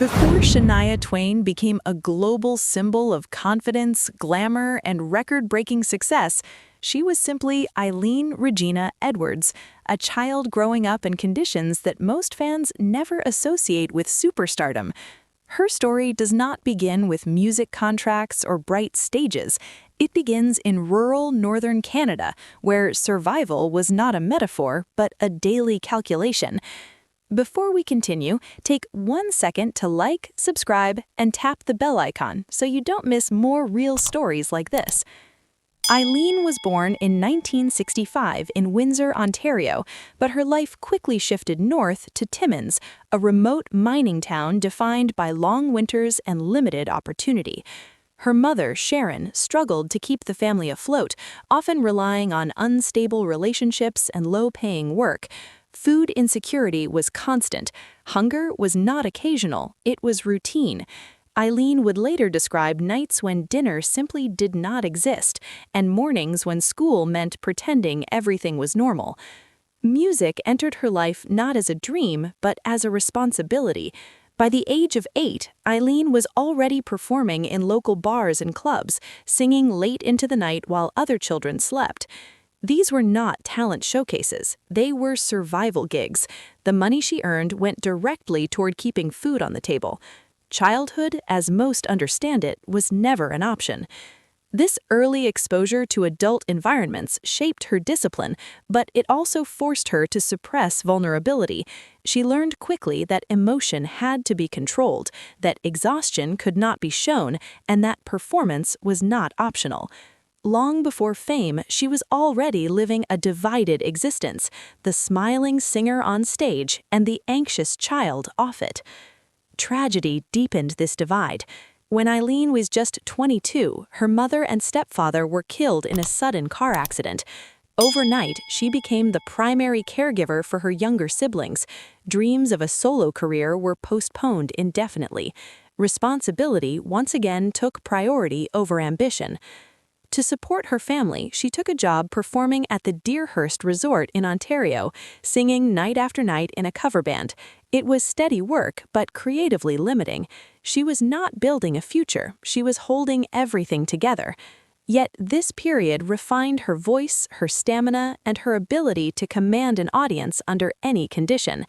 Before Shania Twain became a global symbol of confidence, glamour, and record-breaking success, she was simply Eileen Regina Edwards, a child growing up in conditions that most fans never associate with superstardom. Her story does not begin with music contracts or bright stages. It begins in rural northern Canada, where survival was not a metaphor, but a daily calculation. Before we continue, take 1 second to like, subscribe, and tap the bell icon so you don't miss more real stories like this. Eileen was born in 1965 in Windsor, Ontario, but her life quickly shifted north to Timmins, a remote mining town defined by long winters and limited opportunity. Her mother, Sharon, struggled to keep the family afloat, often relying on unstable relationships and low-paying work. Food insecurity was constant. Hunger was not occasional, it was routine. Eileen would later describe nights when dinner simply did not exist, and mornings when school meant pretending everything was normal. Music entered her life not as a dream, but as a responsibility. By the age of 8, Eileen was already performing in local bars and clubs, singing late into the night while other children slept. These were not talent showcases, they were survival gigs. The money she earned went directly toward keeping food on the table. Childhood, as most understand it, was never an option. This early exposure to adult environments shaped her discipline, but it also forced her to suppress vulnerability. She learned quickly that emotion had to be controlled, that exhaustion could not be shown, and that performance was not optional. Long before fame, she was already living a divided existence, the smiling singer on stage and the anxious child off it. Tragedy deepened this divide. When Eileen was just 22, her mother and stepfather were killed in a sudden car accident. Overnight, she became the primary caregiver for her younger siblings. Dreams of a solo career were postponed indefinitely. Responsibility once again took priority over ambition. To support her family, she took a job performing at the Deerhurst Resort in Ontario, singing night after night in a cover band. It was steady work, but creatively limiting. She was not building a future, she was holding everything together. Yet this period refined her voice, her stamina, and her ability to command an audience under any condition.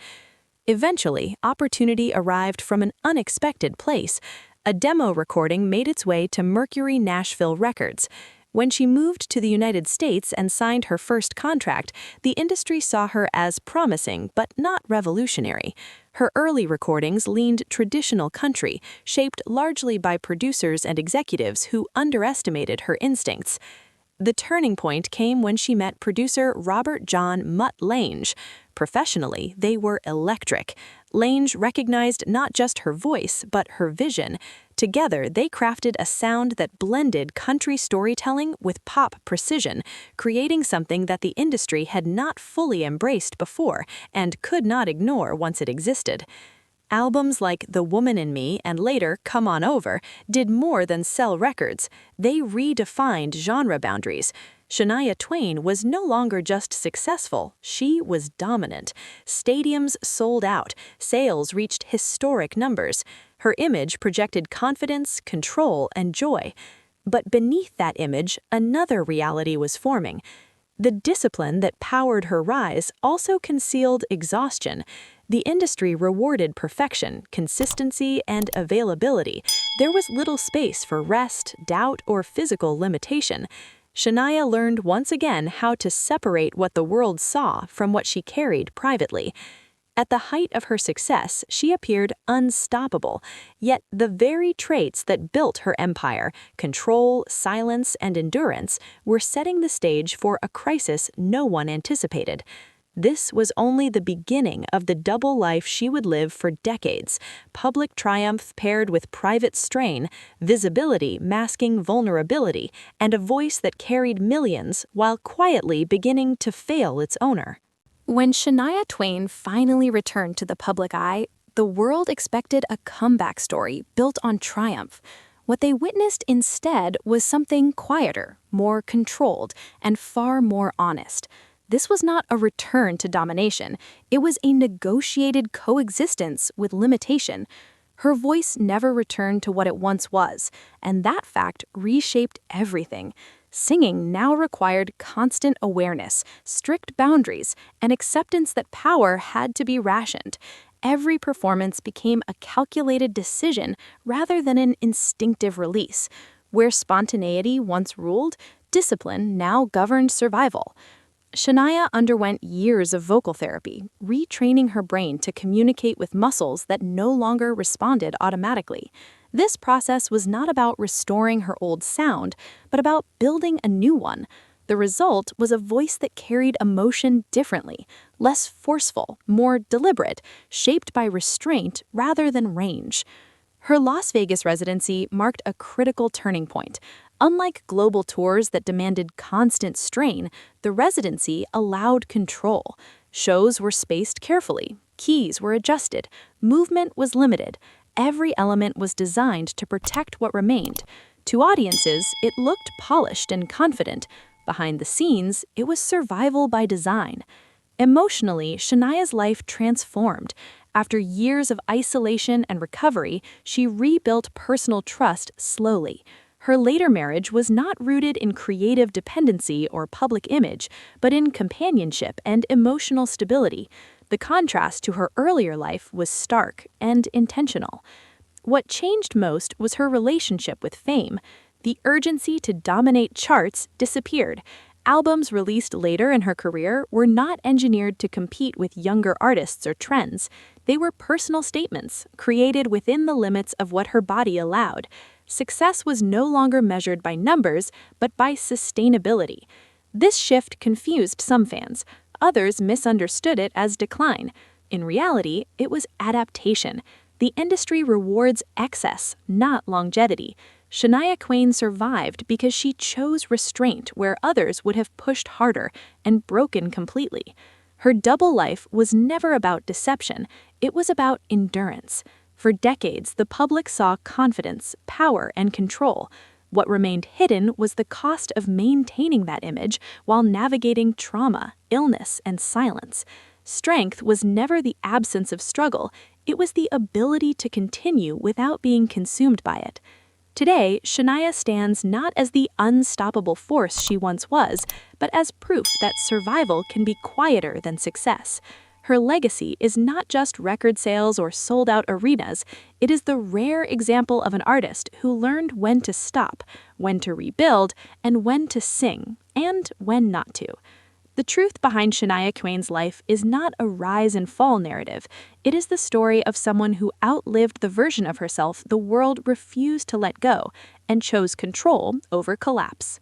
Eventually, opportunity arrived from an unexpected place. A demo recording made its way to Mercury Nashville Records. When she moved to the United States and signed her first contract, the industry saw her as promising but not revolutionary. Her early recordings leaned traditional country, shaped largely by producers and executives who underestimated her instincts. The turning point came when she met producer Robert John "Mutt" Lange. Professionally, they were electric. Lange recognized not just her voice, but her vision. Together, they crafted a sound that blended country storytelling with pop precision, creating something that the industry had not fully embraced before and could not ignore once it existed. Albums like The Woman in Me and later Come On Over did more than sell records. They redefined genre boundaries. Shania Twain was no longer just successful, she was dominant. Stadiums sold out, sales reached historic numbers. Her image projected confidence, control, and joy. But beneath that image, another reality was forming. The discipline that powered her rise also concealed exhaustion. The industry rewarded perfection, consistency, and availability. There was little space for rest, doubt, or physical limitation. Shania learned once again how to separate what the world saw from what she carried privately. At the height of her success, she appeared unstoppable, yet the very traits that built her empire, control, silence, and endurance, were setting the stage for a crisis no one anticipated. This was only the beginning of the double life she would live for decades: public triumph paired with private strain, visibility masking vulnerability, and a voice that carried millions while quietly beginning to fail its owner. When Shania Twain finally returned to the public eye, the world expected a comeback story built on triumph. What they witnessed instead was something quieter, more controlled, and far more honest. This was not a return to domination. It was a negotiated coexistence with limitation. Her voice never returned to what it once was, and that fact reshaped everything. Singing now required constant awareness, strict boundaries, and acceptance that power had to be rationed. Every performance became a calculated decision rather than an instinctive release. Where spontaneity once ruled, discipline now governed survival. Shania underwent years of vocal therapy, retraining her brain to communicate with muscles that no longer responded automatically. This process was not about restoring her old sound, but about building a new one. The result was a voice that carried emotion differently, less forceful, more deliberate, shaped by restraint rather than range. Her Las Vegas residency marked a critical turning point. Unlike global tours that demanded constant strain, the residency allowed control. Shows were spaced carefully, keys were adjusted, movement was limited. Every element was designed to protect what remained. To audiences, it looked polished and confident. Behind the scenes, it was survival by design. Emotionally, Shania's life transformed. After years of isolation and recovery, she rebuilt personal trust slowly. Her later marriage was not rooted in creative dependency or public image, but in companionship and emotional stability. The contrast to her earlier life was stark and intentional. What changed most was her relationship with fame. The urgency to dominate charts disappeared. Albums released later in her career were not engineered to compete with younger artists or trends. They were personal statements, created within the limits of what her body allowed. Success was no longer measured by numbers, but by sustainability. This shift confused some fans. Others misunderstood it as decline. In reality, it was adaptation. The industry rewards excess, not longevity. Shania Twain survived because she chose restraint where others would have pushed harder and broken completely. Her double life was never about deception, it was about endurance. For decades, the public saw confidence, power, and control. What remained hidden was the cost of maintaining that image while navigating trauma, illness, and silence. Strength was never the absence of struggle, it was the ability to continue without being consumed by it. Today, Shania stands not as the unstoppable force she once was, but as proof that survival can be quieter than success. Her legacy is not just record sales or sold-out arenas, it is the rare example of an artist who learned when to stop, when to rebuild, and when to sing, and when not to. The truth behind Shania Twain's life is not a rise and fall narrative. It is the story of someone who outlived the version of herself the world refused to let go and chose control over collapse.